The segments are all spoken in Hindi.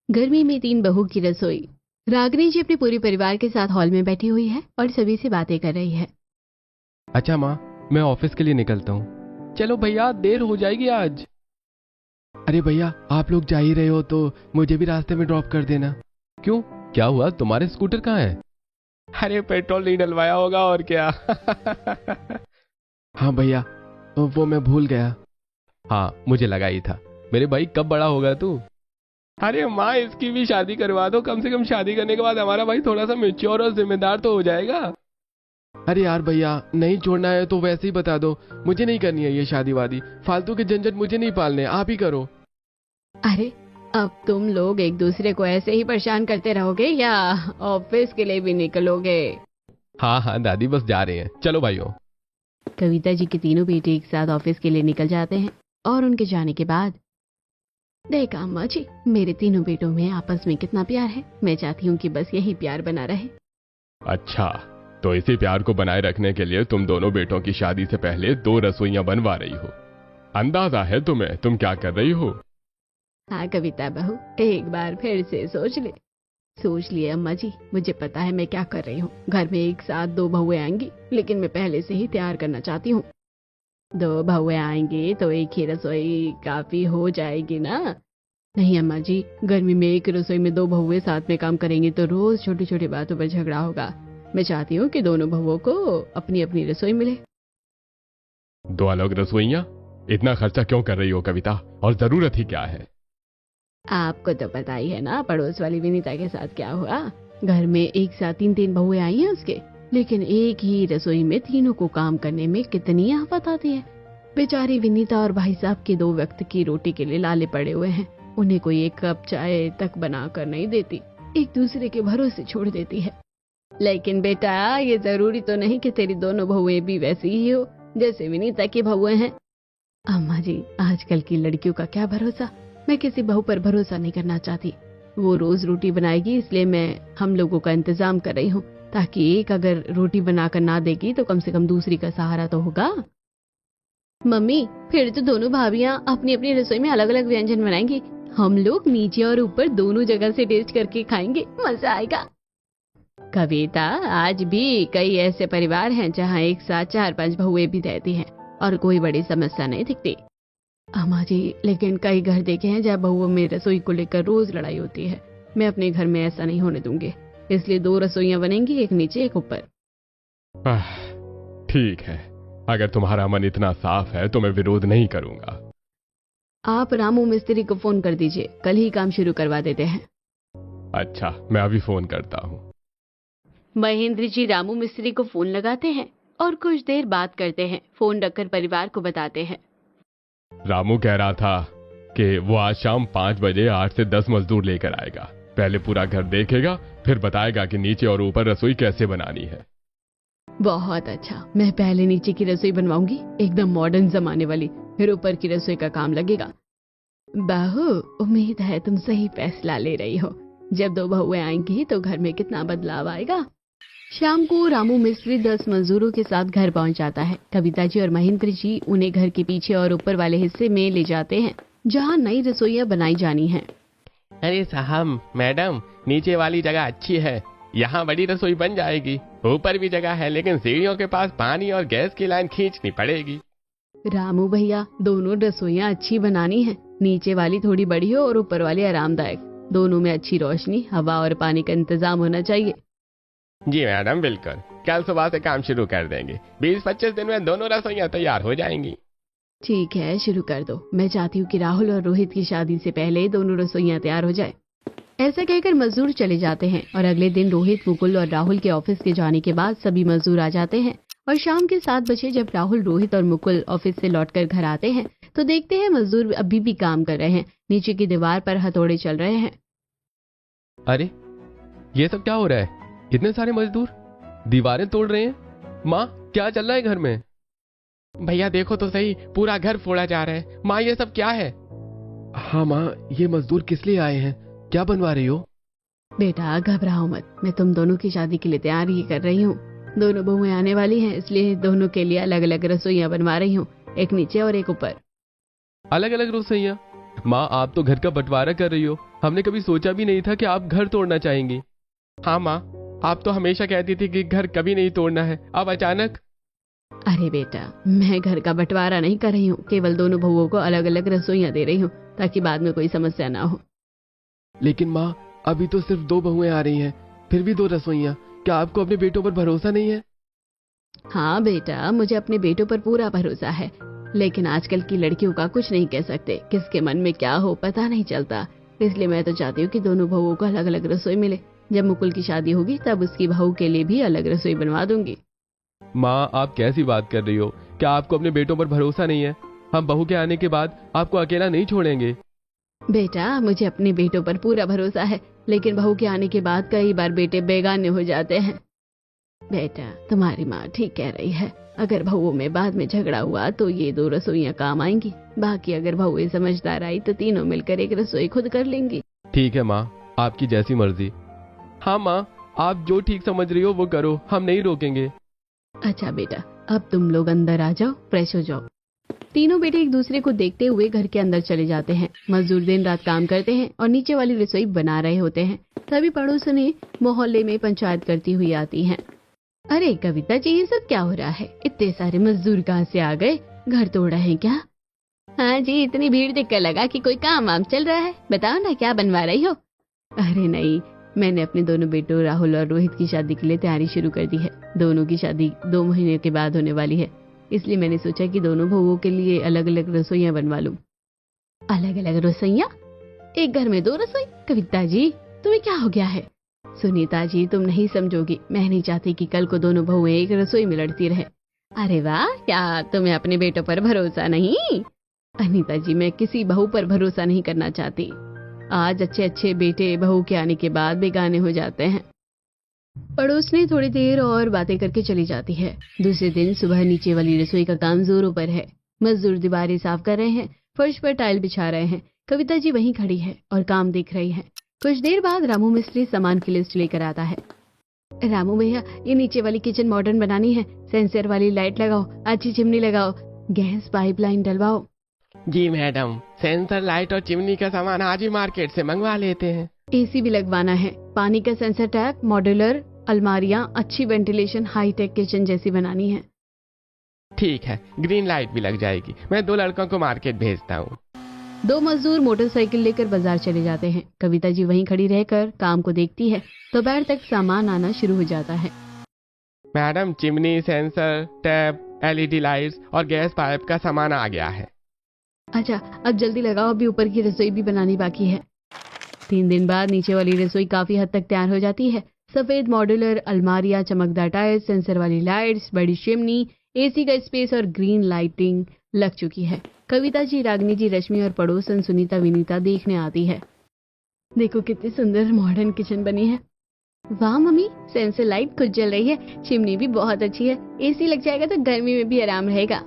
गर्मी में तीन बहू की रसोई। रागिनी जी अपने पूरे परिवार के साथ हॉल में बैठी हुई है और सभी से बातें कर रही है। अच्छा माँ, मैं ऑफिस के लिए निकलता हूँ। चलो भैया, देर हो जाएगी आज। अरे भैया, आप लोग जा ही रहे हो तो मुझे भी रास्ते में ड्रॉप कर देना। क्यों, क्या हुआ? तुम्हारे स्कूटर कहाँ है? अरे पेट्रोल नहीं डलवाया होगा और क्या। हाँ भैया, वो मैं भूल गया। हाँ, मुझे लगा ही था। मेरे भाई, कब बड़ा होगा तू? अरे माँ, इसकी भी शादी करवा दो। कम से कम शादी करने के बाद हमारा भाई थोड़ा सा मैच्योर और जिम्मेदार तो हो जाएगा। अरे यार भैया, नहीं छोड़ना है तो वैसे ही बता दो। मुझे नहीं करनी है ये शादी वादी। फालतू के झंझट मुझे नहीं पालने, आप ही करो। अरे अब तुम लोग एक दूसरे को ऐसे ही परेशान करते रहोगे या ऑफिस के लिए भी निकलोगे? हाँ हाँ दादी, बस जा रहे हैं। चलो भाइयों। कविता जी के तीनों बेटे एक साथ ऑफिस के लिए निकल जाते हैं और उनके जाने के बाद, देखा अम्मा जी, मेरे तीनों बेटों में आपस में कितना प्यार है। मैं चाहती हूँ कि बस यही प्यार बना रहे। अच्छा, तो इसी प्यार को बनाए रखने के लिए तुम दोनों बेटों की शादी से पहले 2 रसोइयां बनवा रही हो। अंदाजा है तुम्हें तुम क्या कर रही हो? हाँ कविता बहू, एक बार फिर से सोच लिए अम्मा जी। मुझे पता है मैं क्या कर रही हूँ। घर में एक साथ 2 बहुएं आएंगी, लेकिन मैं पहले से ही तैयार करना चाहती हूँ। 2 बहुएं आएंगी तो एक ही रसोई काफी हो जाएगी ना? नहीं अम्मा जी, गर्मी में एक रसोई में 2 बहुएं साथ में काम करेंगी तो रोज छोटी छोटी बातों पर झगड़ा होगा। मैं चाहती हूँ कि दोनों बहुओं को अपनी अपनी रसोई मिले। 2 अलग रसोइयां? इतना खर्चा क्यों कर रही हो कविता, और जरूरत ही क्या है? आपको तो पता ही है ना पड़ोस वाली विनीता के साथ क्या हुआ। घर में एक साथ 3 बहुएं आई हैं उसके, लेकिन एक ही रसोई में तीनों को काम करने में कितनी आफत आती है। बेचारी विनीता और भाई साहब के 2 वक्त की रोटी के लिए लाले पड़े हुए हैं। उन्हें कोई एक कप चाय तक बना कर नहीं देती, एक दूसरे के भरोसे छोड़ देती है। लेकिन बेटा, ये जरूरी तो नहीं कि तेरी दोनों बहुएं भी वैसी ही हो जैसे विनीता की बहुएं हैं। अम्मा जी, आजकल की लड़कियों का क्या भरोसा। मैं किसी बहू पर भरोसा नहीं करना चाहती। वो रोज रोटी बनाएगी, इसलिए मैं हम लोगों का इंतजाम कर रही हूँ, ताकि एक अगर रोटी बनाकर ना देगी तो कम से कम दूसरी का सहारा तो होगा। मम्मी, फिर तो दोनों भाभियाँ अपनी अपनी रसोई में अलग अलग व्यंजन बनाएंगी। हम लोग नीचे और ऊपर दोनों जगह से टेस्ट करके खाएंगे, मजा आएगा। कविता, आज भी कई ऐसे परिवार हैं जहाँ एक साथ 4-5 बहुएं भी रहती हैं और कोई बड़ी समस्या नहीं दिखती। अम्मा जी, लेकिन कई घर देखे हैं जहाँ बहुओं में रसोई को लेकर रोज लड़ाई होती है। मैं अपने घर में ऐसा नहीं होने दूंगी, इसलिए 2 रसोइयां बनेंगी, एक नीचे एक ऊपर। ठीक है, अगर तुम्हारा मन इतना साफ है तो मैं विरोध नहीं करूंगा। आप रामू मिस्त्री को फोन कर दीजिए, कल ही काम शुरू करवा देते हैं। अच्छा, मैं अभी फोन करता हूँ। महेंद्र जी रामू मिस्त्री को फोन लगाते हैं और कुछ देर बात करते हैं। फोन रखकर परिवार को बताते हैं। रामू कह रहा था कि वो आज शाम 5 बजे 8 से 10 मजदूर लेकर आएगा। पहले पूरा घर देखेगा, फिर बताएगा कि नीचे और ऊपर रसोई कैसे बनानी है। बहुत अच्छा, मैं पहले नीचे की रसोई बनवाऊंगी, एकदम मॉडर्न जमाने वाली, फिर ऊपर की रसोई का काम लगेगा। बहू, उम्मीद है तुम सही फैसला ले रही हो। जब 2 बहुएं आएंगी तो घर में कितना बदलाव आएगा। शाम को रामू मिस्त्री 10 मजदूरों के साथ घर पहुंच जाता है। कविता जी और महेंद्र जी उन्हें घर के पीछे और ऊपर वाले हिस्से में ले जाते हैं, जहां नई रसोइयां बनाई जानी है। अरे साहब, मैडम, नीचे वाली जगह अच्छी है, यहाँ बड़ी रसोई बन जाएगी। ऊपर भी जगह है, लेकिन सीढ़ियों के पास पानी और गैस की लाइन खींचनी पड़ेगी। रामू भैया, दोनों रसोइयां अच्छी बनानी है। नीचे वाली थोड़ी बड़ी हो और ऊपर वाली आरामदायक। दोनों में अच्छी रोशनी, हवा और पानी का इंतजाम होना चाहिए। जी मैडम, बिल्कुल। कल सुबह से काम शुरू कर देंगे। 20-25 दिन में दोनों रसोइयां तैयार हो जाएंगी। ठीक है, शुरू कर दो। मैं चाहती हूँ कि राहुल और रोहित की शादी से पहले दोनों रसोइयां तैयार हो जाए। ऐसा कहकर मजदूर चले जाते हैं और अगले दिन रोहित, मुकुल और राहुल के ऑफिस के जाने के बाद सभी मजदूर आ जाते हैं। और शाम के 7 बजे जब राहुल, रोहित और मुकुल ऑफिस से लौटकर घर आते हैं तो देखते हैं मजदूर अभी भी काम कर रहे हैं। नीचे की दीवार पर हथौड़े चल रहे हैं। अरे, ये सब क्या हो रहा है? इतने सारे मजदूर दीवारें तोड़ रहे हैं। माँ, क्या चल रहा है घर में? भैया देखो तो सही, पूरा घर फोड़ा जा रहा है। माँ, ये सब क्या है? हाँ माँ, ये मजदूर किस लिए आए हैं? क्या बनवा रही हो? बेटा घबराओ मत, मैं तुम दोनों की शादी के लिए तैयार ही कर रही हूँ। दोनों बहुएं आने वाली हैं, इसलिए दोनों के लिए अलग अलग रसोइयां बनवा रही हूँ, एक नीचे और एक ऊपर। अलग अलग रसोइयां? माँ, आप तो घर का बंटवारा कर रही हो। हमने कभी सोचा भी नहीं था कि आप घर तोड़ना चाहेंगी। हाँ माँ, आप तो हमेशा कहती थी कि घर कभी नहीं तोड़ना है, अब अचानक। अरे बेटा, मैं घर का बंटवारा नहीं कर रही हूँ, केवल दोनों बहुओं को अलग अलग रसोइयाँ दे रही हूँ ताकि बाद में कोई समस्या ना हो। लेकिन माँ, अभी तो सिर्फ 2 बहुएं आ रही हैं, फिर भी 2 रसोइयाँ। क्या आपको अपने बेटों पर भरोसा नहीं है? हाँ बेटा, मुझे अपने बेटों पर पूरा भरोसा है, लेकिन आजकल की लड़कियों का कुछ नहीं कह सकते, किसके मन में क्या हो पता नहीं चलता। इसलिए मैं तो चाहती हूँ कि दोनों बहुओं को अलग अलग रसोई मिले। जब मुकुल की शादी होगी तब उसकी बहू के लिए भी अलग रसोई बनवा दूंगी। माँ, आप कैसी बात कर रही हो? क्या आपको अपने बेटों पर भरोसा नहीं है? हम बहू के आने के बाद आपको अकेला नहीं छोड़ेंगे। बेटा, मुझे अपने बेटों पर पूरा भरोसा है, लेकिन बहू के आने के बाद कई बार बेटे बेगाने हो जाते हैं। बेटा, तुम्हारी माँ ठीक कह रही है, अगर बहुओं में बाद में झगड़ा हुआ तो ये 2 रसोइयाँ काम आएंगी। बाकी अगर बहुएं समझदार आई तो तीनों मिलकर एक रसोई खुद कर लेंगी। ठीक है माँ, आपकी जैसी मर्जी। हाँ माँ, आप जो ठीक समझ रही हो वो करो, हम नहीं रोकेंगे। अच्छा बेटा, अब तुम लोग अंदर आ जाओ, फ्रेश हो जाओ। तीनों बेटे एक दूसरे को देखते हुए घर के अंदर चले जाते हैं। मजदूर दिन रात काम करते हैं और नीचे वाली रसोई बना रहे होते हैं। तभी पड़ोसनें मोहल्ले में पंचायत करती हुई आती हैं। अरे कविता जी, ये सब क्या हो रहा है? इतने सारे मजदूर कहाँ से आ गए? घर तोड़ रहे हैं क्या? हाँ जी, इतनी भीड़ देखकर लगा कि कोई काम वाम चल रहा है। बताओ ना, क्या बनवा रही हो? अरे नहीं, मैंने अपने दोनों बेटों राहुल और रोहित की शादी के लिए तैयारी शुरू कर दी है। दोनों की शादी 2 महीने के बाद होने वाली है, इसलिए मैंने सोचा कि दोनों बहुओं के लिए अलग अलग रसोइयाँ बनवा लूं। अलग अलग रसोइयाँ? एक घर में 2 रसोई? कविता जी, तुम्हें क्या हो गया है? सुनीता जी, तुम नहीं समझोगी, मैं नहीं चाहती कि कल को दोनों बहुएं एक रसोई में लड़ती रहे। अरे वाह, क्या तुम्हें अपने बेटों पर भरोसा नहीं? अनीता जी, मैं किसी बहू पर भरोसा नहीं करना चाहती। आज अच्छे अच्छे बेटे बहू के आने के बाद बेगाने हो जाते हैं। पड़ोसनी थोड़ी देर और बातें करके चली जाती है। दूसरे दिन सुबह नीचे वाली रसोई का काम जोरों पर है। मजदूर दीवारें साफ कर रहे हैं, फर्श पर टाइल बिछा रहे हैं। कविता जी वहीं खड़ी है और काम देख रही है। कुछ देर बाद रामू मिस्त्री सामान की लिस्ट लेकर आता है। रामू भैया, ये नीचे वाली किचन मॉडर्न बनानी है, सेंसर वाली लाइट लगाओ, अच्छी चिमनी लगाओ, गैस पाइपलाइन डलवाओ। जी मैडम, सेंसर लाइट और चिमनी का सामान आज ही मार्केट से मंगवा लेते हैं। एसी भी लगवाना है, पानी का सेंसर टैप, मॉड्यूलर अलमारियाँ, अच्छी वेंटिलेशन, हाईटेक किचन जैसी बनानी है। ठीक है, ग्रीन लाइट भी लग जाएगी। मैं 2 लड़कों को मार्केट भेजता हूँ। 2 मजदूर मोटरसाइकिल लेकर बाजार चले जाते हैं। कविता जी वहीं खड़ी रहकर काम को देखती है। दोपहर तक सामान आना शुरू हो जाता है। Madam, chimney, sensor tap, LED lights और गैस पाइप का सामान आ गया है। अच्छा, अब जल्दी लगाओ, अभी ऊपर की रसोई भी बनानी बाकी है। 3 दिन बाद नीचे वाली रसोई काफी हद तक तैयार हो जाती है। सफेद मॉड्यूलर अलमारियां, चमकदार टाइल्स, सेंसर वाली लाइट्स, बड़ी चिमनी, एसी का स्पेस और ग्रीन लाइटिंग लग चुकी है। कविता जी, रागिनी जी, रश्मि और पड़ोसन सुनीता विनीता देखने आती है। देखो कितनी सुंदर मॉडर्न किचन बनी है। वाह मम्मी, सेंसर लाइट खुद जल रही है, चिमनी भी बहुत अच्छी है, एसी लग जाएगा तो गर्मी में भी आराम रहेगा।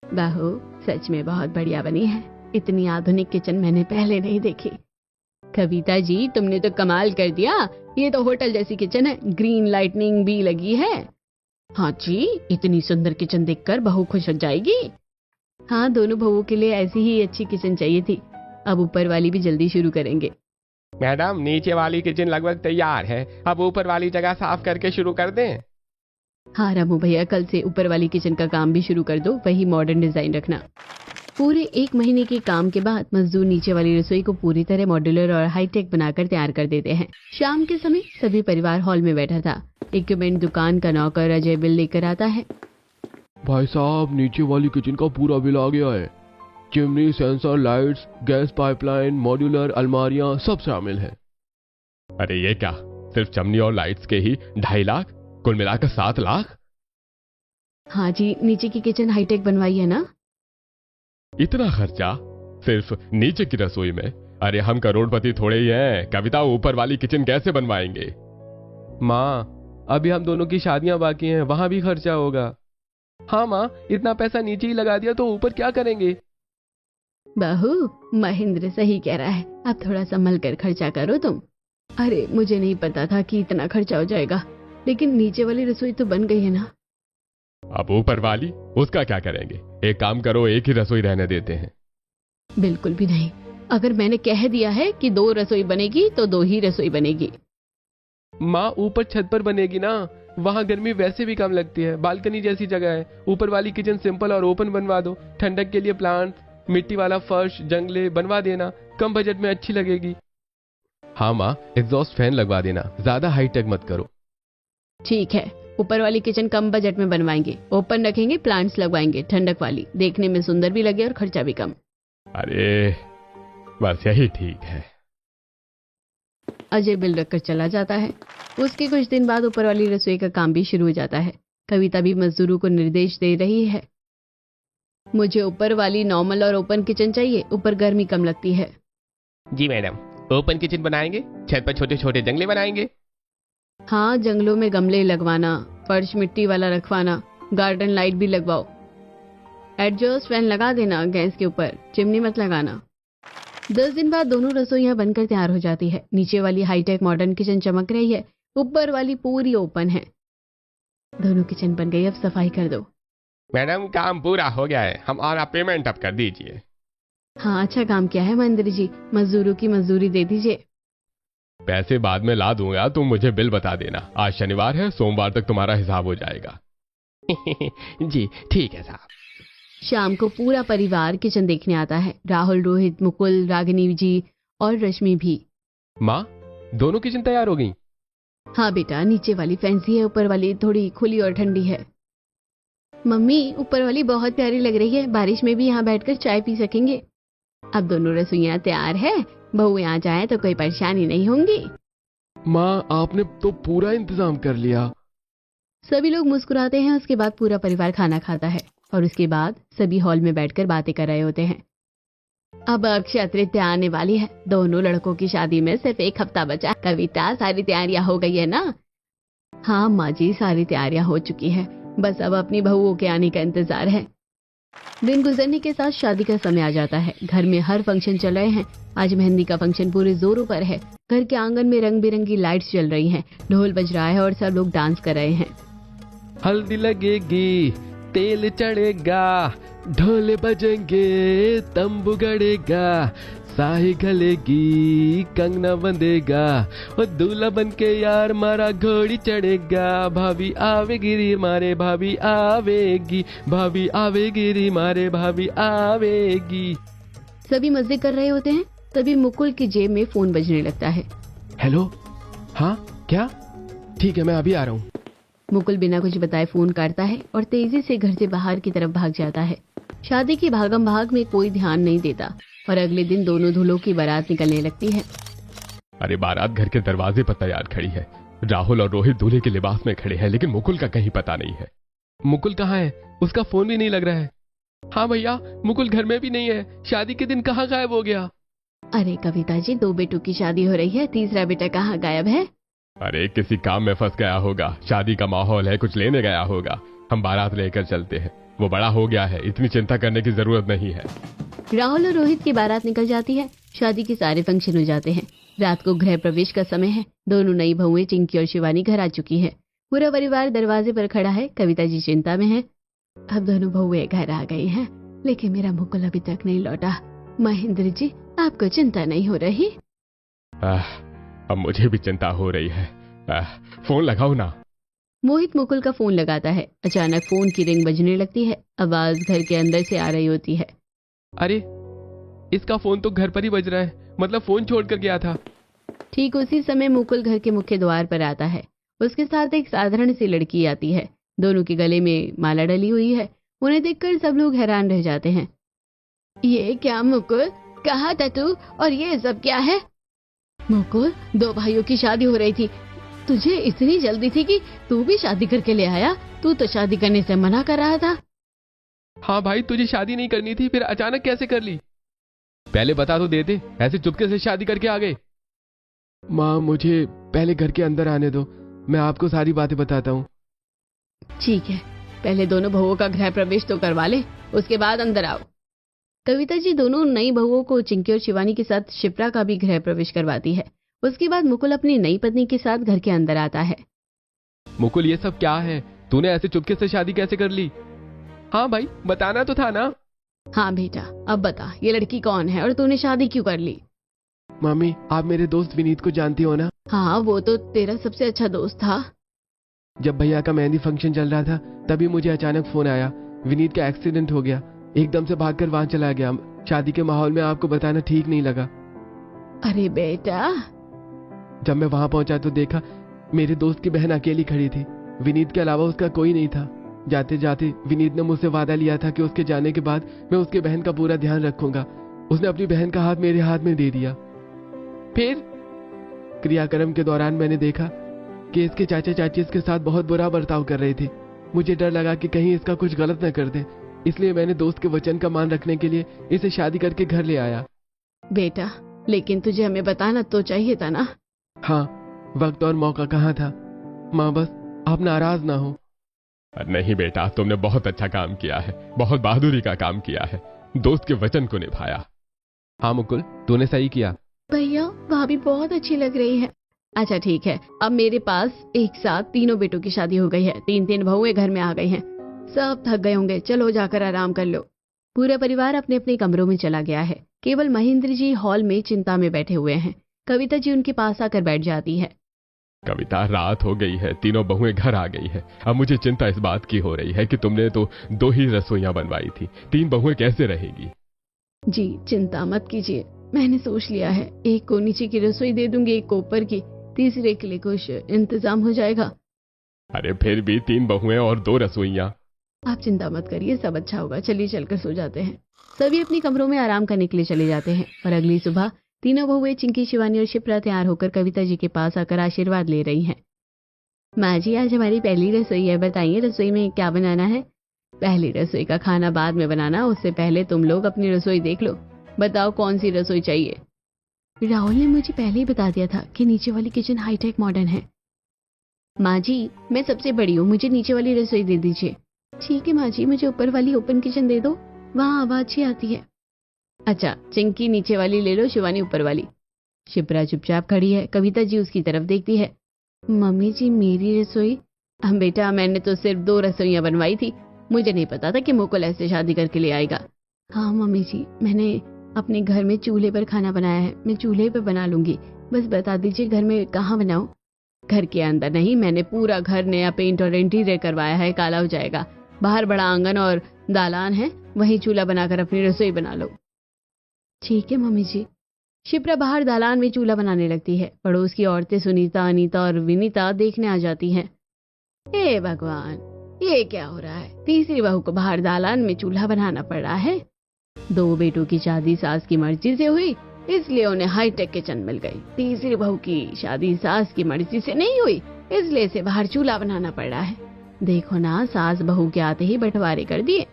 बहू, सच में बहुत बढ़िया बनी है। इतनी आधुनिक किचन मैंने पहले नहीं देखी। कविता जी, तुमने तो कमाल कर दिया, ये तो होटल जैसी किचन है, ग्रीन लाइटनिंग भी लगी है। हाँ जी, इतनी सुंदर किचन देखकर बहू खुश हो जाएगी। हाँ, दोनों बहुओं के लिए ऐसी ही अच्छी किचन चाहिए थी। अब ऊपर वाली भी जल्दी शुरू करेंगे। मैडम, नीचे वाली किचन लगभग तैयार है, अब ऊपर वाली जगह साफ करके शुरू कर दें। हाँ रामू भैया, कल से ऊपर वाली किचन का काम भी शुरू कर दो, वही मॉडर्न डिजाइन रखना। पूरे 1 महीने के काम के बाद मजदूर नीचे वाली रसोई को पूरी तरह मॉड्यूलर और हाईटेक बनाकर तैयार कर देते हैं। शाम के समय सभी परिवार हॉल में बैठा था। इक्विपमेंट दुकान का नौकर अजय बिल लेकर आता है। भाई साहब, नीचे वाली किचन का पूरा बिल आ गया है। Chimney, sensor, lights, gas pipeline, modular अलमारियां सब शामिल है। अरे ये क्या, सिर्फ चिमनी और लाइट्स के ही 2.5 लाख, कुल मिलाकर 7 लाख? हाँ जी, नीचे की किचन हाईटेक बनवाई है ना। इतना खर्चा सिर्फ नीचे की रसोई में? अरे हम करोड़पति थोड़े ही हैं। कविता, ऊपर वाली किचन कैसे बनवाएंगे? माँ, अभी हम दोनों की शादियां बाकी हैं, वहां भी खर्चा होगा। हाँ माँ, इतना पैसा नीचे ही लगा दिया तो ऊपर क्या करेंगे? बहू, महेंद्र सही कह रहा है, अब थोड़ा संभल कर खर्चा करो तुम। अरे मुझे नहीं पता था कि इतना खर्चा हो जाएगा, लेकिन नीचे वाली रसोई तो बन गई है ना। अब ऊपर वाली, उसका क्या करेंगे? एक काम करो, एक ही रसोई रहने देते हैं। बिल्कुल भी नहीं, अगर मैंने कह दिया है कि 2 रसोई बनेगी तो 2 ही रसोई बनेगी। माँ ऊपर छत पर बनेगी ना, वहाँ गर्मी वैसे भी कम लगती है, बालकनी जैसी जगह है। ऊपर वाली किचन सिंपल और ओपन बनवा दो। ठंडक के लिए प्लांट, मिट्टी वाला फर्श, जंगले बनवा देना, कम बजट में अच्छी लगेगी। हाँ माँ, एग्जॉस्ट फैन लगवा देना, ज्यादा हाईटेक मत करो। ठीक है, ऊपर वाली किचन कम बजट में बनवाएंगे, ओपन रखेंगे, प्लांट्स लगवाएंगे, ठंडक वाली, देखने में सुंदर भी लगे और खर्चा भी कम। अरे बस यही ठीक है। अजय बिल रखकर चला जाता है। उसके कुछ दिन बाद ऊपर वाली रसोई का काम भी शुरू हो जाता है। कविता भी मजदूरों को निर्देश दे रही है। मुझे ऊपर वाली नॉर्मल और ओपन किचन चाहिए, ऊपर गर्मी कम लगती है। जी मैडम, ओपन किचन बनाएंगे, छत पर छोटे छोटे जंगले बनाएंगे। हाँ, जंगलों में गमले लगवाना, फर्श मिट्टी वाला रखवाना, गार्डन लाइट भी लगवाओ। एडजस्ट फैन लगा देना गैस के ऊपर, चिमनी मत लगाना। 10 दिन बाद दोनों रसोइयां बनकर तैयार हो जाती है। नीचे वाली हाईटेक मॉडर्न किचन चमक रही है, ऊपर वाली पूरी ओपन है। दोनों किचन बन गई, अब सफाई कर दो। मैडम काम पूरा हो गया है, हमारा पेमेंट अब कर दीजिए। हाँ, अच्छा काम किया है महेंद्र जी, मजदूरों की मजदूरी दे दीजिए। पैसे बाद में ला दूंगा, तुम मुझे बिल बता देना। आज शनिवार है, सोमवार तक तुम्हारा हिसाब हो जाएगा। जी ठीक है साहब। शाम को पूरा परिवार किचन देखने आता है। राहुल, रोहित, मुकुल, रागिनी जी और रश्मि भी। माँ, दोनों किचन तैयार हो गई? हाँ बेटा, नीचे वाली फैंसी है, ऊपर वाली थोड़ी खुली और ठंडी है। मम्मी, ऊपर वाली बहुत प्यारी लग रही है, बारिश में भी यहाँ बैठकर चाय पी सकेंगे। अब दोनों रसोइयाँ तैयार है, बहू यहाँ जाए तो कोई परेशानी नहीं होंगी। माँ, आपने तो पूरा इंतजाम कर लिया। सभी लोग मुस्कुराते हैं। उसके बाद पूरा परिवार खाना खाता है और उसके बाद सभी हॉल में बैठकर बातें कर रहे होते हैं। अब अक्षय तृतीया आने वाली है। दोनों लड़कों की शादी में सिर्फ 1 हफ्ता बचा। कविता, सारी तैयारियां हो गई है ना? हाँ माँ जी, सारी तैयारियां हो चुकी है, बस अब अपनी बहुओं के आने का इंतजार है। दिन गुजरने के साथ शादी का समय आ जाता है। घर में हर फंक्शन चल रहे हैं। आज मेहंदी का फंक्शन पूरे जोरों पर है। घर के आंगन में रंग बिरंगी लाइट्स जल रही हैं, ढोल बज रहा है और सब लोग डांस कर रहे हैं। हल्दी लगेगी, तेल चढ़ेगा, ढोल बजेंगे, तंबू गड़ेगा, साही गलेगी, कंगना बंधेगा, और दूल्हा बन के यार मारा घोड़ी चढ़ेगा। भाभी आवेगी रे मारे भाभी आवेगी, भाभी आवेगी रे मारे भाभी आवेगी। सभी मजे कर रहे होते हैं, तभी मुकुल की जेब में फोन बजने लगता है। हेलो, हाँ क्या? ठीक है, मैं अभी आ रहा हूँ। मुकुल बिना कुछ बताए फोन काटता है और तेजी से घर से बाहर की तरफ भाग जाता है। शादी की भागम भाग में कोई ध्यान नहीं देता और अगले दिन दोनों दूल्हों की बारात निकलने लगती है। अरे बारात घर के दरवाजे पर तैयार खड़ी है। राहुल और रोहित दूल्हे के लिबास में खड़े हैं, लेकिन मुकुल का कहीं पता नहीं है। मुकुल कहाँ है? उसका फोन भी नहीं लग रहा है। हाँ भैया, मुकुल घर में भी नहीं है। शादी के दिन कहाँ गायब हो गया? अरे कविता जी, 2 बेटों की शादी हो रही है, तीसरा बेटा कहाँ गायब है? अरे किसी काम में फंस गया होगा। शादी का माहौल है, कुछ लेने गया होगा। हम बारात लेकर चलते हैं, वो बड़ा हो गया है, इतनी चिंता करने की जरूरत नहीं है। राहुल और रोहित की बारात निकल जाती है। शादी के सारे फंक्शन हो जाते हैं। रात को गृह प्रवेश का समय है। दोनों नई बहुएं चिंकी और शिवानी घर आ चुकी है। पूरा परिवार दरवाजे पर खड़ा है। कविता जी चिंता में है। अब दोनों बहुएं घर आ गई हैं, लेकिन मेरा मुकुल अभी तक नहीं लौटा। महेंद्र जी, आपको चिंता नहीं हो रही? अब मुझे भी चिंता हो रही है। फोन लगाओ ना। मोहित मुकुल का फोन लगाता है। अचानक फोन की रिंग बजने लगती है। आवाज घर के अंदर से आ रही होती है। अरे, इसका फोन तो घर पर ही बज रहा है, मतलब फोन छोड़कर गया था। ठीक उसी समय मुकुल घर के मुख्य द्वार पर आता है। उसके साथ एक साधारण सी लड़की आती है। दोनों के गले में माला डली हुई है। उन्हें देखकर सब लोग हैरान रह जाते हैं। ये क्या मुकुल, कहाँ था तू और ये सब क्या है? मुकुल, 2 भाइयों की शादी हो रही थी, तुझे इतनी जल्दी थी कि तू भी शादी करके ले आया? तू तो शादी करने से मना कर रहा था। हाँ भाई, तुझे शादी नहीं करनी थी, फिर अचानक कैसे कर ली? पहले बता तो देते, ऐसे चुपके से शादी करके आ गए। माँ, मुझे पहले घर के अंदर आने दो, मैं आपको सारी बातें बताता हूँ। ठीक है, पहले दोनों बहुओं का गृह प्रवेश तो करवा ले, उसके बाद अंदर आओ। कविता जी दोनों नई बहुओं को चिंकी और शिवानी के साथ शिप्रा का भी गृह प्रवेश करवाती है। उसके बाद मुकुल अपनी नई पत्नी के साथ घर के अंदर आता है। मुकुल, ये सब क्या है? तूने ऐसे चुपके से शादी कैसे कर ली? हाँ भाई, बताना तो था ना। हाँ बेटा, अब बता ये लड़की कौन है और तूने शादी क्यों कर ली? मम्मी, आप मेरे दोस्त विनीत को जानती हो ना? हाँ, वो तो तेरा सबसे अच्छा दोस्त था। जब भैया का मेहंदी फंक्शन चल रहा था तभी मुझे अचानक फोन आया, विनीत का एक्सीडेंट हो गया। एकदम से भागकर वहां चला गया। शादी के माहौल में आपको बताना ठीक नहीं लगा। अरे बेटा। जब मैं वहां पहुंचा तो देखा मेरे दोस्त की बहन अकेली खड़ी थी। विनीत के अलावा उसका कोई नहीं था। जाते जाते विनीत ने मुझसे वादा लिया था कि उसके जाने के बाद मैं उसके बहन का पूरा ध्यान रखूंगा। उसने अपनी बहन का हाथ मेरे हाथ में दे दिया। फिर क्रियाक्रम के दौरान मैंने देखा कि इसके चाचा चाची इसके साथ बहुत बुरा बर्ताव कर रहे थे। मुझे डर लगा कि कहीं इसका कुछ गलत न कर दे, इसलिए मैंने दोस्त के वचन का मान रखने के लिए इसे शादी करके घर ले आया। बेटा, लेकिन तुझे हमें बताना तो चाहिए था ना। हाँ, वक्त और मौका कहाँ था। माँ, बस आप नाराज ना हो। नहीं बेटा, तुमने बहुत अच्छा काम किया है, बहुत बहादुरी का काम किया है, दोस्त के वचन को निभाया। हाँ मुकुल, तूने सही किया। भैया, भाभी बहुत अच्छी लग रही है। अच्छा ठीक है, अब मेरे पास एक साथ तीनों बेटों की शादी हो गई है, 3-3 बहुएं घर में आ गई हैं। सब थक गए होंगे, चलो जाकर आराम कर लो। पूरा परिवार अपने अपने कमरों में चला गया है। केवल महेंद्र जी हॉल में चिंता में बैठे हुए हैं। कविता जी उनके पास आकर बैठ जाती है। कविता, रात हो गई है, तीनों बहुएं घर आ गई है। अब मुझे चिंता इस बात की हो रही है कि तुमने तो 2 ही रसोइयां बनवाई थी, 3 बहुएं कैसे रहेगी? जी चिंता मत कीजिए, मैंने सोच लिया है। एक को नीचे की रसोई दे दूंगी, एक को ऊपर की, तीसरे के लिए कुछ इंतजाम हो जाएगा। अरे फिर भी 3 बहुएं और 2 रसोइयां। आप चिंता मत करिए, सब अच्छा होगा। चलिए चलकर सो जाते हैं। सभी अपने कमरों में आराम करने के लिए चले जाते हैं और अगली सुबह तीनों बहुएं चिंकी, शिवानी और शिप्रा तैयार होकर कविता जी के पास आकर आशीर्वाद ले रही हैं। माँ जी, आज हमारी पहली रसोई है, बताइए रसोई में क्या बनाना है? पहली रसोई का खाना बाद में बनाना, उससे पहले तुम लोग अपनी रसोई देख लो। बताओ कौन सी रसोई चाहिए? राहुल ने मुझे पहले ही बता दिया था कि नीचे वाली किचन हाईटेक मॉडर्न है। माँ जी, मैं सबसे बड़ी हूँ, मुझे नीचे वाली रसोई दे दीजिए। ठीक है माँ जी, मुझे ऊपर वाली ओपन किचन दे दो, वहाँ हवा अच्छी आती है। अच्छा, चिंकी नीचे वाली ले लो, शिवानी ऊपर वाली। शिप्रा चुपचाप खड़ी है। कविता जी उसकी तरफ देखती है। मम्मी जी, मेरी रसोई? बेटा, मैंने तो सिर्फ 2 रसोइयां बनवाई थी, मुझे नहीं पता था कि मुकुल ऐसे शादी करके ले आएगा। हाँ मम्मी जी, मैंने अपने घर में चूल्हे पर खाना बनाया है, मैं चूल्हे पर बना लूंगी, बस बता दीजिए घर में कहाँ बनाऊं? घर के अंदर नहीं, मैंने पूरा घर नया पेंट और इंटीरियर करवाया है, काला हो जाएगा। बाहर बड़ा आंगन और दालान है, वहीं चूल्हा बनाकर अपनी रसोई बना लो। ठीक है मम्मी जी। शिप्रा बाहर दालान में चूल्हा बनाने लगती है। पड़ोस की औरतें सुनीता, अनीता और विनीता देखने आ जाती हैं। हे भगवान, ये क्या हो रहा है? तीसरी बहू को बाहर दालान में चूल्हा बनाना पड़ रहा है। 2 बेटों की शादी सास की मर्जी से हुई, इसलिए उन्हें हाईटेक किचन मिल गई। तीसरी बहू की शादी सास की मर्जी से नहीं हुई, इसलिए इसे बाहर चूल्हा बनाना पड़ रहा है। देखो ना, सास बहू के आते ही बंटवारे कर दिए।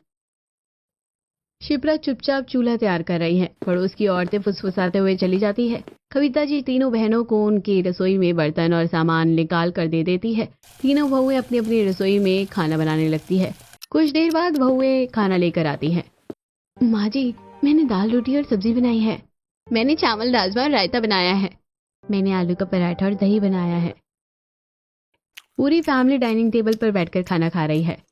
शिप्रा चुपचाप चूल्हा तैयार कर रही है। पड़ोस की औरतें फुसफुसाते हुए चली जाती है। कविता जी तीनों बहनों को उनकी रसोई में बर्तन और सामान निकाल कर दे देती है। तीनों बहुएं अपनी अपनी रसोई में खाना बनाने लगती है। कुछ देर बाद बहुएं खाना लेकर आती हैं। माँ जी, मैंने दाल रोटी और सब्जी बनाई है। मैंने चावल राजमा और रायता बनाया है। मैंने आलू का पराठा और दही बनाया है। पूरी फैमिली डाइनिंग टेबल पर बैठकर खाना खा रही है।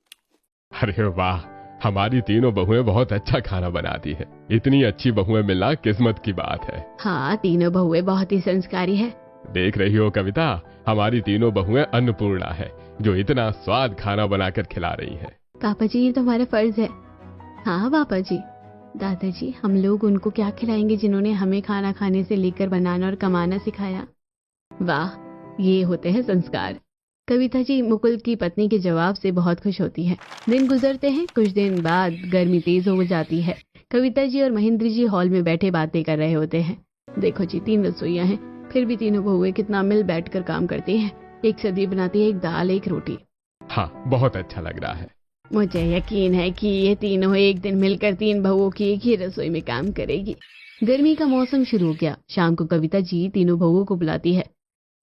अरे वाह, हमारी तीनों बहुएं बहुत अच्छा खाना बनाती है। इतनी अच्छी बहुएं मिलना किस्मत की बात है। हाँ, तीनों बहुएं बहुत ही संस्कारी है। देख रही हो कविता, हमारी तीनों बहुएं अन्नपूर्णा है, जो इतना स्वाद खाना बनाकर खिला रही है। पापा जी, ये तो हमारा फर्ज है। हाँ पापा जी। दादाजी, हम लोग उनको क्या खिलाएंगे जिन्होंने हमें खाना खाने से लेकर बनाना और कमाना सिखाया? वाह, ये होते हैं संस्कार। कविता जी मुकुल की पत्नी के जवाब से बहुत खुश होती है। दिन गुजरते हैं। कुछ दिन बाद गर्मी तेज हो जाती है। कविता जी और महेंद्र जी हॉल में बैठे बातें कर रहे होते हैं। देखो जी, 3 रसोइयां हैं, फिर भी तीनों बहुएं कितना मिल बैठकर काम करती हैं। एक सब्जी बनाती है, एक दाल, एक रोटी। हाँ, बहुत अच्छा लग रहा है। मुझे यकीन है कि ये तीनों एक दिन मिलकर 3 बहुओं की एक ही रसोई में काम करेगी। गर्मी का मौसम शुरू हो गया। शाम को कविता जी तीनों बहुओं को बुलाती है।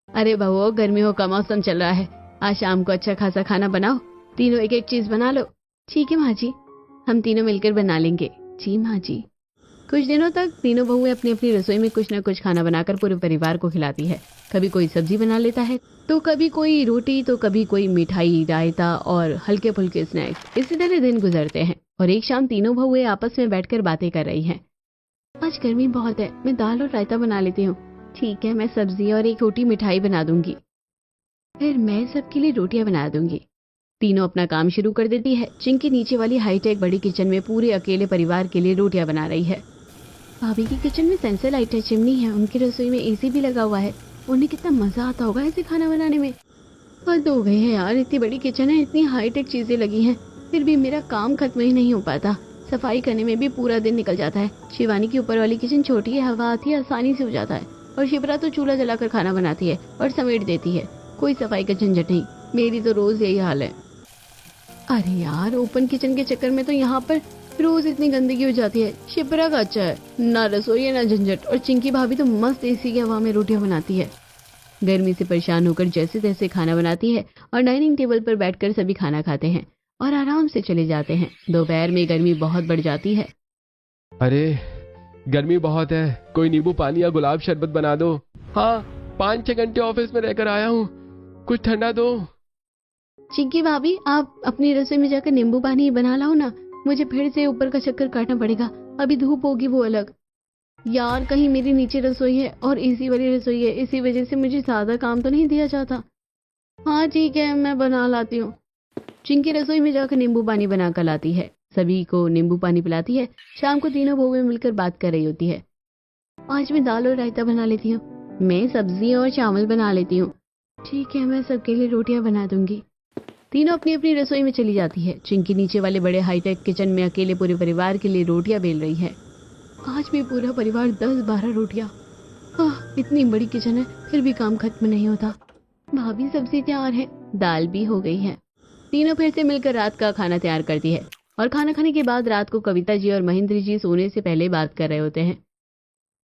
अरे बहुओं, गर्मियों का मौसम चल रहा है, आज शाम को अच्छा खासा खाना बनाओ। तीनों एक एक चीज बना लो। ठीक है माँ जी, हम तीनों मिलकर बना लेंगे। जी माँ जी। कुछ दिनों तक तीनों बहुएं अपनी अपनी रसोई में कुछ न कुछ खाना बनाकर पूरे परिवार को खिलाती है। कभी कोई सब्जी बना लेता है, तो कभी कोई रोटी, तो कभी कोई मिठाई, रायता और हल्के फुल्के स्नैक्स। इसी तरह दिन गुजरते हैं। और एक शाम तीनों बहुएं आपस में बैठकर बातें कर रही हैं। आज गर्मी बहुत है, मैं दाल और रायता बना लेती हूँ। ठीक है, मैं सब्जी और एक रोटी मिठाई बना दूंगी। फिर मैं सबके लिए रोटियां बना दूंगी। तीनों अपना काम शुरू कर देती है। चिंकी नीचे वाली हाईटेक बड़ी किचन में पूरे अकेले परिवार के लिए रोटियां बना रही है। भाभी की किचन में सेंसर लाइट है, चिमनी है, उनकी रसोई में एसी भी लगा हुआ है। उन्हें कितना मजा आता होगा ऐसे खाना बनाने में। हद हो गई है यार, इतनी बड़ी किचन है, इतनी हाईटेक चीजें लगी हैं, फिर भी मेरा काम खत्म ही नहीं हो पाता। सफाई करने में भी पूरा दिन निकल जाता है। शिवानी की ऊपर वाली किचन छोटी है, हवा आती है, आसानी से हो जाता है। और शिप्रा तो चूल्हा जलाकर खाना बनाती है और समेट देती है, कोई सफाई का झंझट नहीं। मेरी तो रोज यही हाल है। अरे यार, ओपन किचन के चक्कर में तो यहाँ पर रोज इतनी गंदगी हो जाती है। शिप्रा का अच्छा है, ना रसोई है ना झंझट। और चिंकी भाभी तो मस्त एसी की हवा में रोटियां बनाती है। गर्मी से परेशान होकर जैसे तैसे खाना बनाती है और डाइनिंग टेबल पर बैठकर सभी खाना खाते हैं और आराम से चले जाते हैं। दोपहर में गर्मी बहुत बढ़ जाती है। अरे गर्मी बहुत है, कोई नींबू पानी या गुलाब शरबत बना दो। हाँ, 5-6 घंटे ऑफिस में रहकर आया हूँ, कुछ ठंडा दो। चिंकी भाभी, आप अपनी रसोई में जाकर नींबू पानी बना लाओ ना, मुझे फिर से ऊपर का चक्कर काटना पड़ेगा। अभी धूप होगी वो अलग। यार, कहीं मेरी नीचे रसोई है और एसी वाली रसोई है, इसी वजह से मुझे ज्यादा काम तो नहीं दिया जाता। हाँ ठीक है, मैं बना लाती हूँ। चिंकी रसोई में जाकर नींबू पानी बनाकर लाती है, सभी को नींबू पानी पिलाती है। शाम को तीनों बहुएं मिलकर बात कर रही होती है। आज मैं दाल और रायता बना लेती हूँ। मैं सब्जी और चावल बना लेती हूँ। ठीक है, मैं सबके लिए रोटियां बना दूंगी। तीनों अपनी अपनी रसोई में चली जाती है। चिंकी नीचे वाले बड़े हाईटेक किचन में अकेले पूरे परिवार के लिए रोटियां बेल रही है। आज भी पूरा परिवार 10-12 रोटियां। इतनी बड़ी किचन है, फिर भी काम खत्म नहीं होता। भाभी सब्जी तैयार है, दाल भी हो गई है। तीनों फिर से मिलकर रात का खाना तैयार करती है और खाना खाने के बाद रात को कविता जी और महेंद्र जी सोने से पहले बात कर रहे होते हैं।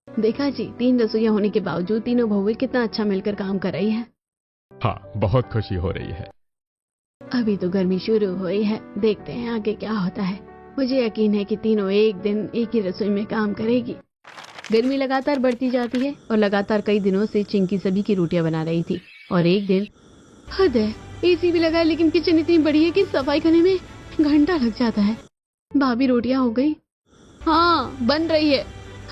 देखा जी, 3 रसोइयां होने के बावजूद तीनों बहुएं कितना अच्छा मिलकर काम कर रही है। हाँ, बहुत खुशी हो रही है। अभी तो गर्मी शुरू हुई है, देखते हैं आगे क्या होता है। मुझे यकीन है कि तीनों एक दिन एक ही रसोई में काम करेगी। गर्मी लगातार बढ़ती जाती है और लगातार कई दिनों से चिंकी सभी की रोटियां बना रही थी। और एक दिन, हद है, एसी भी लगा है लेकिन किचन इतनी बड़ी है कि सफाई करने में घंटा लग जाता है। भाभी रोटियां हो गई? हाँ, बन रही है।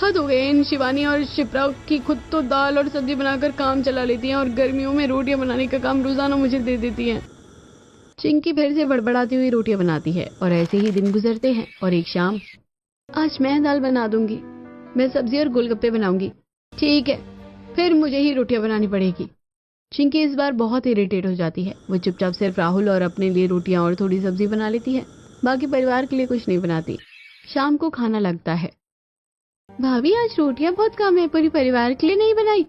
हद हो गई इन शिवानी और शिप्रा की, खुद तो दाल और सब्जी बनाकर काम चला लेती हैं और गर्मियों में रोटियां बनाने का काम रोजाना मुझे दे देती हैं। चिंकी फिर से बड़बड़ाती हुई रोटियां बनाती है और ऐसे ही दिन गुजरते हैं। और एक शाम, आज मैं दाल बना दूंगी, मैं सब्जी और गोलगप्पे बनाऊंगी। ठीक है, फिर मुझे ही रोटियां बनानी पड़ेगी। चिंकी इस बार बहुत इरिटेट हो जाती है। वो चुपचाप सिर्फ राहुल और अपने लिए रोटियां और थोड़ी सब्जी बना लेती है, बाकी परिवार के लिए कुछ नहीं बनाती। शाम को खाना लगता है। भाभी, आज रोटियां बहुत कम है, पूरी परिवार के लिए नहीं बनाई?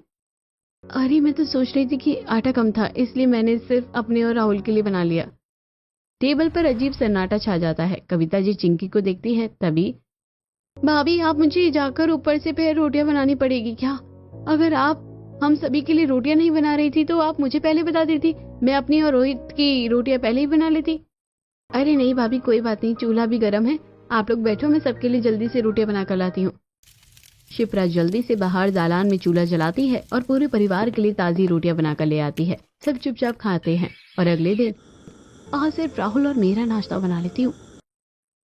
अरे, मैं तो सोच रही थी कि आटा कम था, इसलिए मैंने सिर्फ अपने और राहुल के लिए बना लिया। टेबल पर अजीब सन्नाटा छा जाता है। कविता जी चिंकी को देखती है। तभी, भाभी, आप मुझे जाकर ऊपर से फिर रोटियां बनानी पड़ेगी क्या? अगर आप हम सभी के लिए रोटियां नहीं बना रही थी तो आप मुझे पहले बता देती, मैं अपनी और रोहित की रोटियां पहले ही बना लेती। अरे नहीं भाभी, कोई बात नहीं, चूल्हा भी गर्म है, आप लोग बैठो, मैं सबके लिए जल्दी से रोटियां बनाकर लाती हूँ। शिप्रा जल्दी से बाहर दालान में चूल्हा जलाती है और पूरे परिवार के लिए ताजी रोटियां बनाकर ले आती है। सब चुपचाप खाते हैं। और अगले दिन, आज सिर्फ राहुल और मेरा नाश्ता बना लेती हूँ,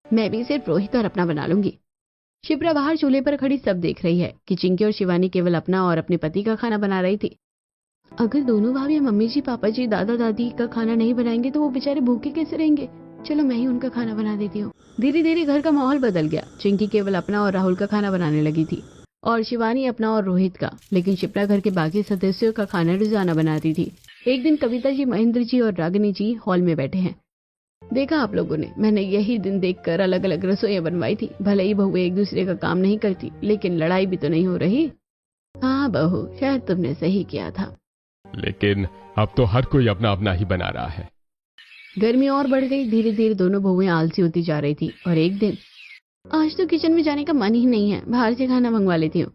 मैं भी सिर्फ रोहित और अपना बना लूंगी। शिप्रा बाहर चूल्हे पर खड़ी सब देख रही है कि चिंकी और शिवानी केवल अपना और अपने पति का खाना बना रही थी। अगर दोनों भाभी, मम्मी जी, पापा जी, दादा दादी का खाना नहीं बनाएंगे तो वो बेचारे भूखे कैसे रहेंगे? चलो मैं ही उनका खाना बना देती हूँ। धीरे धीरे घर का माहौल बदल गया। चिंकी केवल अपना और राहुल का खाना बनाने लगी थी और शिवानी अपना और रोहित का, लेकिन शिप्रा घर के बाकी सदस्यों का खाना रोजाना बनाती थी। एक दिन कविता जी, महेंद्र जी और रागिनी जी हॉल में बैठे हैं। देखा आप लोगों ने, मैंने यही दिन देखकर अलग अलग रसोइयां बनवाई थी। भले ही बहुएं एक दूसरे का काम नहीं करती, लेकिन लड़ाई भी तो नहीं हो रही। हाँ बहू, शायद तुमने सही किया था, लेकिन अब तो हर कोई अपना अपना ही बना रहा है। गर्मी और बढ़ गई। धीरे धीरे दोनों बहुएं आलसी होती जा रही थी। और एक दिन, आज तो किचन में जाने का मन ही नहीं है, बाहर से खाना मंगवा लेती हूँ।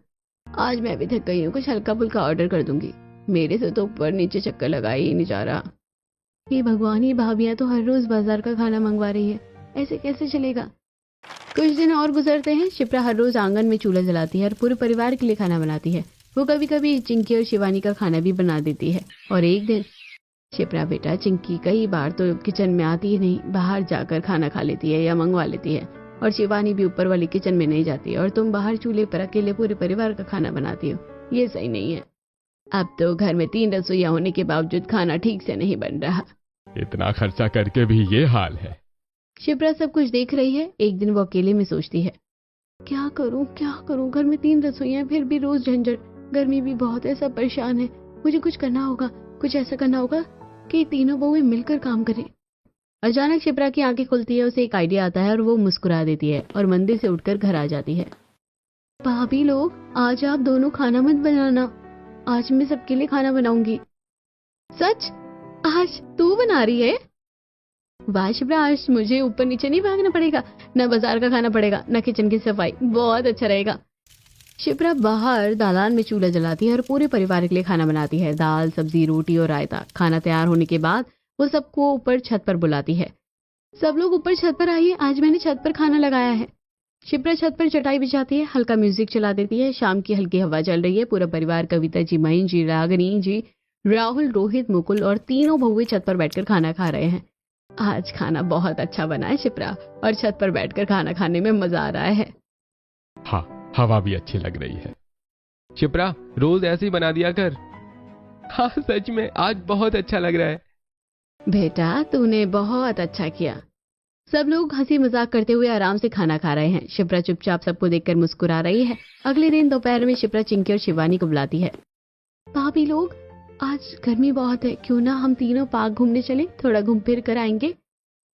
आज मैं भी थक गई हूँ, कुछ हल्का फुल्का ऑर्डर कर दूंगी, मेरे से तो ऊपर नीचे चक्कर लगाए ही नहीं जा रहा। ये भगवान, ये भाभियां तो हर रोज बाजार का खाना मंगवा रही है, ऐसे कैसे चलेगा? कुछ दिन और गुजरते हैं। शिप्रा हर रोज आंगन में चूल्हा जलाती है और पूरे परिवार के लिए खाना बनाती है। वो कभी कभी चिंकी और शिवानी का खाना भी बना देती है। और एक दिन, शिप्रा बेटा, चिंकी कई बार तो किचन में आती ही नहीं, बाहर जाकर खाना खा लेती है या मंगवा लेती है। और शिवानी भी ऊपर वाली किचन में नहीं जाती और तुम बाहर चूल्हे पर अकेले पूरे परिवार का खाना बनाती हो। ये सही नहीं है। अब तो घर में 3 रसोइयां होने के बावजूद खाना ठीक से नहीं बन रहा। इतना खर्चा करके भी ये हाल है। शिप्रा सब कुछ देख रही है। एक दिन वो अकेले में सोचती है, क्या करूं, घर में 3 रसोइयां, फिर भी रोज झंझट, गर्मी भी बहुत है, सब परेशान है। मुझे कुछ करना होगा, कुछ ऐसा करना होगा कि तीनों बहुएं मिलकर काम करें। अचानक शिप्रा की आंखें खुलती है, उसे एक आइडिया आता है और वो मुस्कुरा देती है और मंदिर से उठकर घर आ जाती है। भाभी लोग, आज आप दोनों खाना मत बनाना, आज मैं सबके लिए खाना बनाऊंगी। सच? आज तू बना रही है? वाह शिप्रा, आज मुझे ऊपर नीचे नहीं भागना पड़ेगा, न बाजार का खाना पड़ेगा, न किचन की सफाई। बहुत अच्छा रहेगा। शिप्रा बाहर दालान में चूल्हा जलाती है और पूरे परिवार के लिए खाना बनाती है। दाल, सब्जी, रोटी और रायता। खाना तैयार होने के बाद वो सबको ऊपर छत पर बुलाती है। सब लोग ऊपर छत पर आइए, आज मैंने छत पर खाना लगाया है। शिप्रा छत पर चटाई बिछाती है, हल्का म्यूजिक चला देती है। शाम की हल्की हवा चल रही है। पूरा परिवार, कविता जी, महीन जी, रागिनी जी, राहुल, रोहित, मुकुल और तीनों बहुएं छत पर बैठकर खाना खा रहे हैं। आज खाना बहुत अच्छा बना है शिप्रा, और छत पर बैठकर खाना खाने में मजा आ रहा है। हाँ, हवा भी अच्छी लग रही है। शिप्रा, रोज ऐसे ही बना दिया कर। हाँ सच में, आज बहुत अच्छा लग रहा है। बेटा, तूने बहुत अच्छा किया। सब लोग हंसी मजाक करते हुए आराम से खाना खा रहे हैं। शिप्रा चुपचाप सबको देखकर मुस्कुरा रही है। अगले दिन दोपहर में शिप्रा चिंकी और शिवानी को बुलाती है। भाभी लोग, आज गर्मी बहुत है, क्यों ना हम तीनों पार्क घूमने चले, थोड़ा घूम फिर कर आएंगे।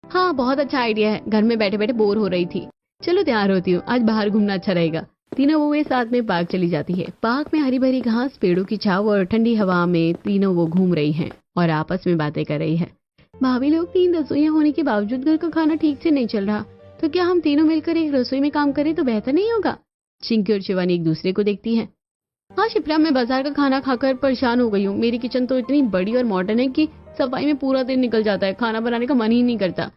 हाँ, बहुत अच्छा आइडिया है, घर में बैठे बैठे बोर हो रही थी। चलो तैयार होती हूँ, आज बाहर घूमना अच्छा रहेगा। तीनों बहुएं साथ में पार्क चली जाती है। पार्क में हरी भरी घास, पेड़ों की छाव और ठंडी हवा में तीनों वो घूम रही हैं और आपस में बातें कर रही है। भाभी लोग, 3 रसोइयां होने के बावजूद घर का खाना ठीक से नहीं चल रहा, तो क्या हम तीनों मिलकर एक रसोई में काम करें तो बेहतर नहीं होगा? चिंकी और शिवानी एक दूसरे को देखती है। हाँ शिप्रा, मैं बाजार का खाना खाकर परेशान हो गई हूँ। मेरी किचन तो इतनी बड़ी और मॉडर्न है कि सफाई में पूरा दिन निकल जाता है, खाना बनाने का मन ही नहीं करता।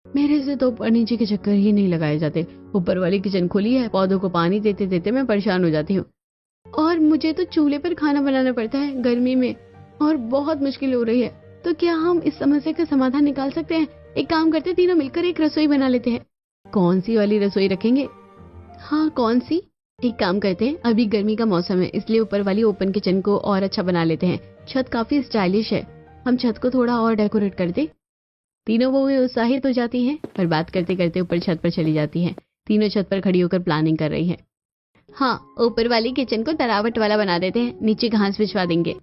मेरे से तो ऊपर नीचे के चक्कर ही नहीं लगाए जाते। ऊपर वाली किचन खुली है, पौधों को पानी देते देते मैं परेशान हो जाती हूँ, और मुझे तो चूल्हे पर खाना बनाना पड़ता है गर्मी में, और बहुत मुश्किल हो रही है। तो क्या हम इस समस्या का समाधान निकाल सकते हैं? एक काम करते, तीनों मिलकर एक रसोई बना लेते हैं। कौन सी वाली रसोई रखेंगे? हाँ, कौन सी? एक काम करते हैं, अभी गर्मी का मौसम है, इसलिए ऊपर वाली ओपन किचन को और अच्छा बना लेते हैं। छत काफी स्टाइलिश है, हम छत को थोड़ा और डेकोरेट कर दे। तीनों बहुएं उत्साहित हो जाती हैं और बात करते करते ऊपर छत पर चली जाती हैं। तीनों छत पर खड़ी होकर प्लानिंग कर रही है। हाँ, ऊपर वाली किचन को तरावट वाला बना देते हैं, नीचे घास बिछवा देंगे,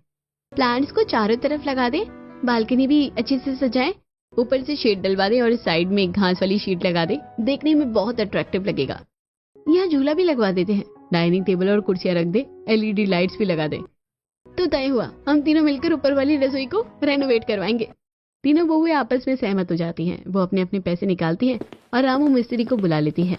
प्लांट्स को चारों तरफ लगा दे, बालकनी भी अच्छे से सजाएं, ऊपर से शेड डलवा दे और साइड में एक घास वाली शीट लगा दे, देखने में बहुत अट्रैक्टिव लगेगा। यहाँ झूला भी लगवा देते हैं, डाइनिंग टेबल और कुर्सियां रख दे, LED लाइट्स भी लगा दे। तो तय हुआ, हम तीनों मिलकर ऊपर वाली रसोई को रेनोवेट करवाएंगे। तीनों बहुएं आपस में सहमत हो जाती हैं। वो अपने अपने पैसे निकालती हैं और रामू मिस्त्री को बुला लेती है।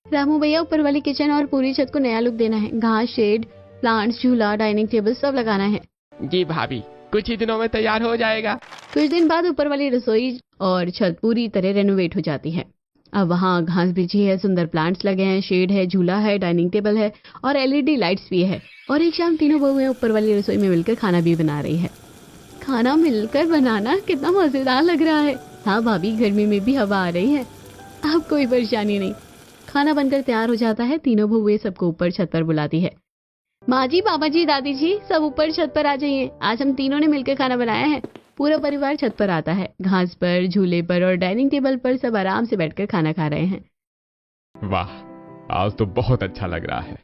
रामू भैया, ऊपर वाली किचन और पूरी छत को नया लुक देना है, घास, शेड, प्लांट्स, झूला, डाइनिंग टेबल सब लगाना है। जी भाभी, कुछ ही दिनों में तैयार हो जाएगा। कुछ दिन बाद ऊपर वाली रसोई और छत पूरी तरह रेनोवेट हो जाती है। अब वहाँ घास बिछी है, सुंदर प्लांट्स लगे हैं, शेड है, झूला है, डाइनिंग टेबल है और LED लाइट्स भी है। और एक शाम तीनों बहुएं ऊपर वाली रसोई में मिलकर खाना भी बना रही है। खाना मिलकर बनाना कितना मजेदार लग रहा है। हाँ भाभी, गर्मी में भी हवा आ रही है, अब कोई परेशानी नहीं। खाना बनकर तैयार हो जाता है। तीनों बहुएं सबको ऊपर छत पर बुलाती है। माँ जी, पापा जी, दादी जी, सब ऊपर छत पर आ जाइए, आज हम तीनों ने मिलकर खाना बनाया है। पूरा परिवार छत पर आता है। घास पर, झूले पर और डाइनिंग टेबल पर सब आराम से बैठकर खाना खा रहे हैं। वाह, आज तो बहुत अच्छा लग रहा है।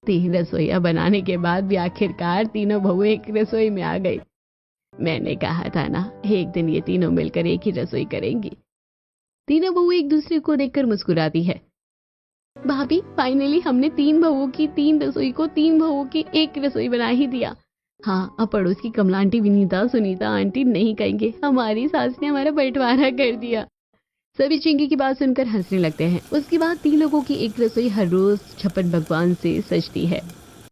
3 रसोइयां बनाने के बाद भी आखिरकार तीनों बहुएं एक रसोई में आ गई। मैंने कहा था ना, एक दिन ये तीनों मिलकर एक ही रसोई करेंगी। तीनों बहुएं एक दूसरे को देखकर मुस्कुराती है। भाभी, फाइनली हमने 3 बहुओं की 3 रसोई को 3 बहुओं की एक रसोई बना ही दिया। हाँ, अब पड़ोस की कमला आंटी, विनीता, सुनीता आंटी नहीं कहेंगे, हमारी सास ने हमारा बंटवारा कर दिया। सभी चिंकी की बात सुनकर हंसने लगते हैं। उसके बाद 3 लोगों की एक रसोई हर रोज छप्पन भगवान से सजती है।